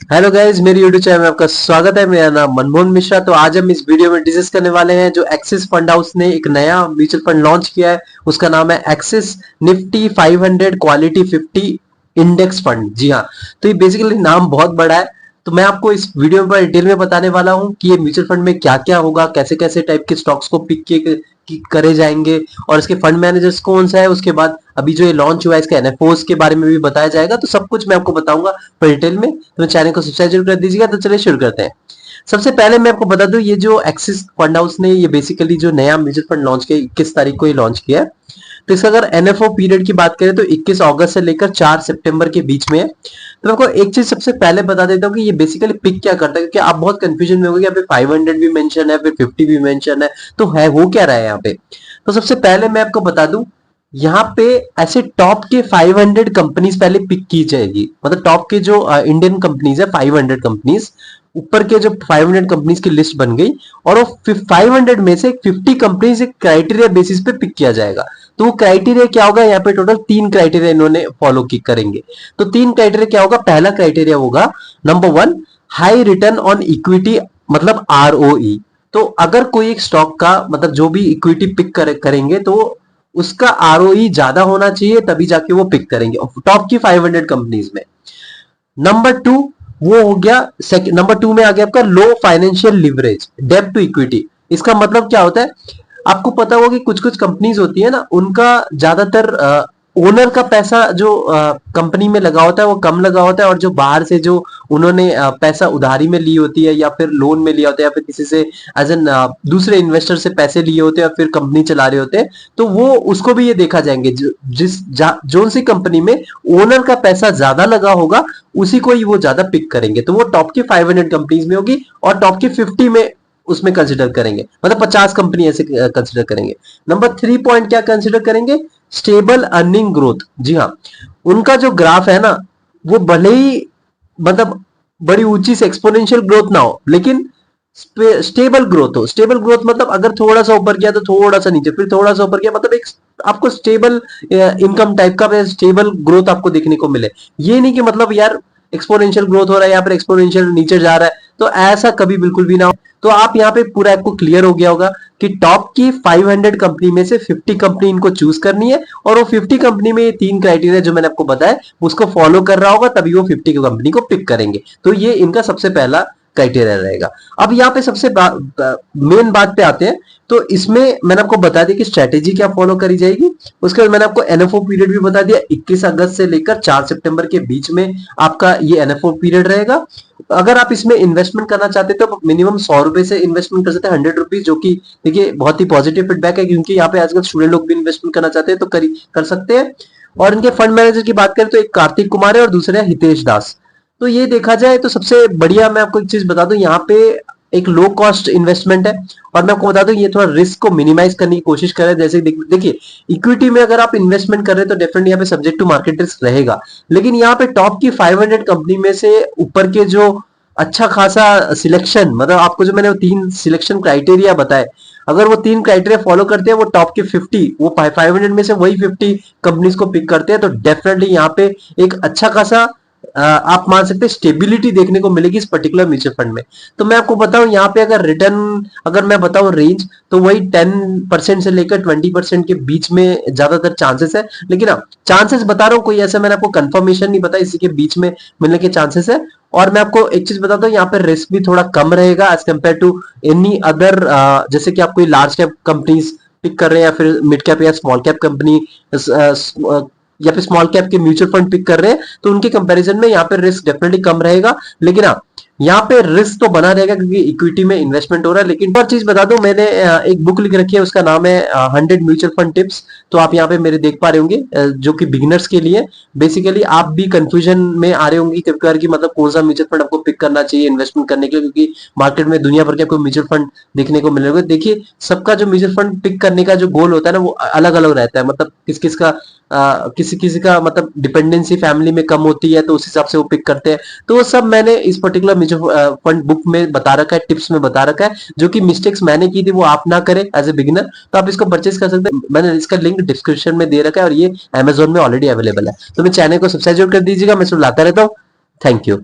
Hello guys, मेरी YouTube channel में आपका स्वागत है। मेरा नाम मनमोहन मिश्रा। तो आज हम इस वीडियो में डिस्कस करने वाले हैं जो एक्सिस फंड हाउस ने एक नया म्यूचुअल फंड लॉन्च किया है। उसका नाम है Axis Nifty 500 quality 50 index fund. जी हाँ, तो ये बेसिकली नाम बहुत बड़ा है। तो मैं आपको इस वीडियो में डिटेल में बताने वाला हूँ कि ये म्यूचुअल फंड में क्या क्या होगा, कैसे कैसे टाइप के स्टॉक्स को पिक करे जाएंगे और इसके फंड मैनेजर्स कौन सा है। उसके बाद अभी जो ये लॉन्च हुआ है इसके एनएफओस के बारे में भी बताया जाएगा। तो सब कुछ मैं आपको बताऊंगा डिटेल में। तो चैनल को सब्सक्राइब जरूर कर दीजिएगा। तो चलिए शुरू करते हैं। सबसे पहले मैं आपको बता दूं, ये जो एक्सिस फंड हाउस ने ये बेसिकली जो नया म्यूचुअल फंड लॉन्च किया 21 तारीख को ये लॉन्च किया है। तो इसका अगर एनएफओ पीरियड की बात करें तो 21 अगस्त से लेकर 4 सितंबर के बीच में है। तो मैं आपको एक चीज सबसे पहले बता देता हूँ कि ये बेसिकली पिक क्या करता है, क्योंकि आप बहुत कंफ्यूजन में होंगे। यहाँ पे 500 भी मेंशन है, फिर 50 भी मेंशन है, तो है हो क्या रहा है यहाँ पे। तो सबसे पहले मैं आपको बता दूं, यहाँ पे ऐसे टॉप के 500 कंपनीज पहले पिक की जाएगी। मतलब टॉप के जो इंडियन कंपनीज है 500 कंपनीज, ऊपर के जो 500 कंपनीज की लिस्ट बन गई और वो 500 में से 50 कंपनीज एक क्राइटेरिया बेसिस पे पिक किया जाएगा। तो वो क्राइटेरिया क्या होगा, यहाँ पे टोटल 3 क्राइटेरिया इन्होंने फॉलो की करेंगे। तो 3 क्राइटेरिया क्या होगा। पहला क्राइटेरिया होगा number 1, high return on equity, मतलब आरओई। तो अगर कोई एक स्टॉक का मतलब जो भी इक्विटी पिक करेंगे तो उसका आरओई ज्यादा होना चाहिए, तभी जाके वो पिक करेंगे टॉप की 500 कंपनीज में। नंबर 2 वो हो गया। नंबर 2 में आ गया आपका लो फाइनेंशियल लिवरेज, डेब्ट टू इक्विटी। इसका मतलब क्या होता है, आपको पता होगा कि कुछ कुछ कंपनीज होती है ना, उनका ज्यादातर ओनर का पैसा जो कंपनी में लगा होता है वो कम लगा होता है, और जो बाहर से जो उन्होंने पैसा उधारी में ली होती है या फिर लोन में लिया होता है या फिर किसी से एज एन दूसरे इन्वेस्टर से पैसे लिए होते हैं या फिर कंपनी चला रहे होते हैं, तो वो उसको भी ये देखा जाएंगे। जो सी कंपनी में ओनर का पैसा ज्यादा लगा होगा उसी को ही वो ज्यादा पिक करेंगे। तो वो टॉप की 500 कंपनीज में होगी और टॉप की 50 में उसमें कंसिडर करेंगे, मतलब 50 कंपनी ऐसे कंसिडर करेंगे। नंबर 3 पॉइंट क्या कंसिडर करेंगे, स्टेबल अर्निंग ग्रोथ। जी हाँ, उनका जो ग्राफ है ना, वो भले ही मतलब बड़ी ऊंची से एक्सपोनेंशियल ग्रोथ ना हो, लेकिन स्टेबल ग्रोथ हो। स्टेबल ग्रोथ मतलब अगर थोड़ा सा ऊपर गया तो थोड़ा सा नीचे, फिर थोड़ा सा ऊपर गया, मतलब एक आपको स्टेबल इनकम टाइप का स्टेबल ग्रोथ आपको देखने को मिले। ये नहीं कि मतलब यार एक्सपोनेंशियल ग्रोथ हो रहा है या फिर एक्सपोनेंशियल नीचे जा रहा है, तो ऐसा कभी बिल्कुल भी ना हो। तो आप यहाँ पे पूरा आपको क्लियर हो गया होगा कि टॉप की 500 कंपनी में से 50 कंपनी इनको चूज करनी है, और वो 50 कंपनी में ये 3 क्राइटेरिया जो मैंने आपको बताया उसको फॉलो कर रहा होगा, तभी वो 50 कंपनी को पिक करेंगे। तो ये इनका सबसे पहला क्राइटेरिया रहेगा। अब यहाँ पे सबसे मेन बात पे आते हैं। तो इसमें मैंने आपको बता दिया कि स्ट्रेटेजी क्या फॉलो करी जाएगी। उसके बाद मैंने आपको एनएफओ पीरियड भी बता दिया, 21 अगस्त से लेकर 4 सितंबर के बीच में आपका ये एनएफओ पीरियड रहेगा। अगर आप इसमें इन्वेस्टमेंट करना चाहते हैं तो मिनिमम 100 रुपए से इन्वेस्टमेंट कर सकते हैं, 100 रुपीज, जो कि देखिए बहुत ही पॉजिटिव फीडबैक है, क्योंकि यहाँ पे आजकल स्टूडेंट लोग भी इन्वेस्टमेंट करना चाहते हैं तो कर सकते हैं। और इनके फंड मैनेजर की बात करें तो एक कार्तिक कुमार है और दूसरे हितेश दास। तो ये देखा जाए तो सबसे बढ़िया मैं आपको एक चीज बता दूं, यहाँ पे एक लो कॉस्ट इन्वेस्टमेंट है। और मैं आपको बता दूं ये थोड़ा रिस्क को मिनिमाइज करने की कोशिश करें। जैसे देखिए इक्विटी में अगर आप इन्वेस्टमेंट कर रहे हैं तो डेफिनेटली यहाँ पे सब्जेक्ट टू मार्केट रिस्क रहेगा, लेकिन यहाँ पे टॉप की 500 कंपनी में से ऊपर के जो अच्छा खासा सिलेक्शन, मतलब आपको जो मैंने 3 सिलेक्शन क्राइटेरिया बताए, अगर वो 3 क्राइटेरिया फॉलो करते हैं, वो टॉप के 50, वो 500 में से वही 50 कंपनीज को पिक करते हैं, तो डेफिनेटली यहाँ पे एक अच्छा खासा आप मान सकते हैं स्टेबिलिटी देखने को मिलेगी इस पर्टिकुलर म्यूचुअल फंड में। तो मैं आपको बताऊं यहाँ पे अगर रिटर्न अगर मैं बताऊं रेंज, तो वही 10% से लेकर 20% के बीच में ज्यादातर चांसेस है। लेकिन हाँ, चांसेस बता रहा हूँ, कोई ऐसा मैंने आपको कंफर्मेशन नहीं बताया, इसी के बीच में मिलने के चांसेस है। और मैं आपको एक चीज बताता हूँ, यहाँ पे रिस्क भी थोड़ा कम रहेगा as compare to any other. जैसे कि आप कोई लार्ज कैप कंपनीज पिक कर रहे हैं या फिर मिड कैप या स्मॉल कैप कंपनी या फिर स्मॉल कैप के म्यूचुअल फंड पिक कर रहे हैं, तो उनके कंपैरिजन में यहाँ पे रिस्क डेफिनेटली कम रहेगा। लेकिन हाँ, यहाँ पे रिस्क तो बना रहेगा क्योंकि इक्विटी में इन्वेस्टमेंट हो रहा है। लेकिन और चीज बता दूं, मैंने एक बुक लिख रखी है, उसका नाम है 100 म्यूचुअल फंड टिप्स। तो आप यहाँ पे मेरे देख पा रहे होंगे, जो कि बिगिनर्स के लिए। बेसिकली आप भी कंफ्यूजन में आ रहे होंगे कभी कभार कि मतलब कौन सा म्यूचुअल फंड आपको पिक करना चाहिए इन्वेस्टमेंट करने के लिए, क्योंकि मार्केट में दुनिया भर के आपको म्यूचुअल फंड देखने को मिलेगा। देखिए सबका जो म्यूचुअल फंड पिक करने का जो गोल होता है ना, वो अलग अलग रहता है। मतलब किस किस का किसी किसी का मतलब डिपेंडेंसी फैमिली में कम होती है, तो उस हिसाब से वो पिक करते हैं। तो वो सब मैंने इस पर्टिकुलर म्यूचुअल फंड बुक में बता रखा है, टिप्स में बता रखा है। जो कि मिस्टेक्स मैंने की थी वो आप ना करें एज ए बिगिनर। तो आप इसको परचेज कर सकते हैं, मैंने इसका लिंक डिस्क्रिप्शन में दे रखा है और ये अमेजोन में ऑलरेडी अवेलेबल है। तो मेरे चैनल को सब्सक्राइब कर दीजिएगा, मैं सब लाता रहता हूँ। Thank you.